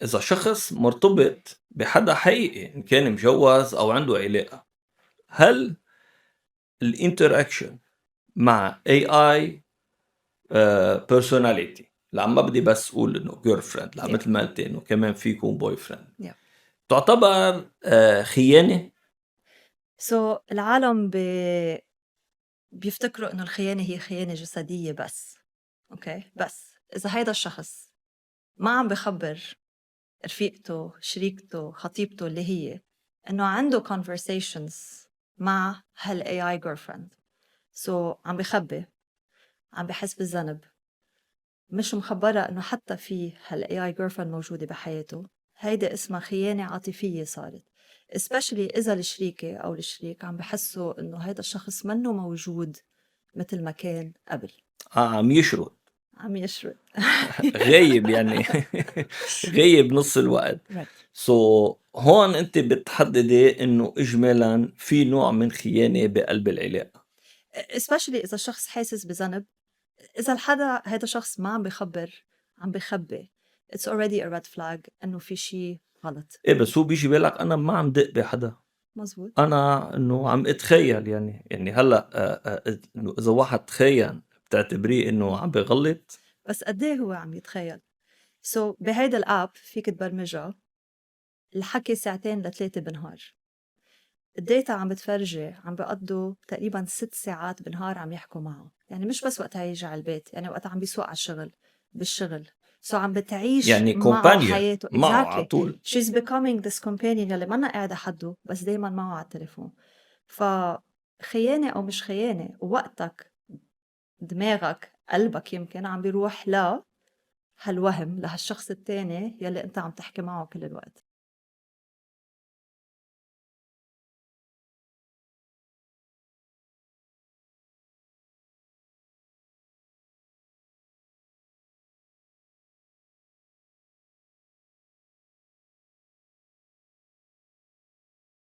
إذا شخص مرتبط بحدا حقيقي إن كان مجوّز أو عنده علاقة، هل الinteraction مع AI personality ما بدي بس أقول إنه girlfriend Yeah. متل ما قلتِ إنه كمان في يكون boyfriend Yeah. تعتبر خيانة؟ العالم بيفتكروا إنه الخيانة هي خيانة جسدية بس. أوكي، بس إذا هيدا الشخص ما عم بخبر رفيقته، شريكته، خطيبته اللي هي إنه عنده conversations مع هال AI girlfriend، عم بخبي، عم بحس بالذنب، مش مخبرة إنه حتى في هال AI girlfriend موجودة بحياته، هيدا اسمها خيانة عاطفية صارت. especially إذا الشريكة أو الشريك عم بحسوا إنه هيدا الشخص منه موجود متل ما كان قبل. عم يشرد عم يشرد. غايب يعني غايب نص الوقت. right. هون أنتِ بتحددي إنه إجمالاً في نوع من خيانة بقلب العلاقة. especially إذا الشخص حاسس بذنب. إذا هيدا شخص ما عم بخبر، عم بخبي، it's already a red flag إنه في شي غلط. إيه بس هو بيجي بالك أنا ما عم دق بحدا، مزبوط. أنا إنه عم أتخيل يعني هلأ إنه إذا واحد تخيّن بتعتبريه إنه عم بيغلط؟ بس قد إيه هو عم يتخيل؟ بهيدا الآب فيك تبرمجها الحكي 2 ل 3 بالنهار. الداتا عم بتفرجي عم بيقضوا تقريبا 6 ساعات بالنهار عم يحكوا معه، يعني مش بس وقتها يجي على البيت، يعني وقتها عم بيسوق على الشغل، بالشغل عم بتعيش يعني معه companion حياته. معه على exactly. طول. she's becoming this companion يلي منا قاعدة حده بس دايما معه على التليفون. فخيانة أو مش خيانة، وقتك دماغك قلبك يمكن عم بيروح هالوهم لهالشخص التاني يلي أنت عم تحكي معه كل الوقت.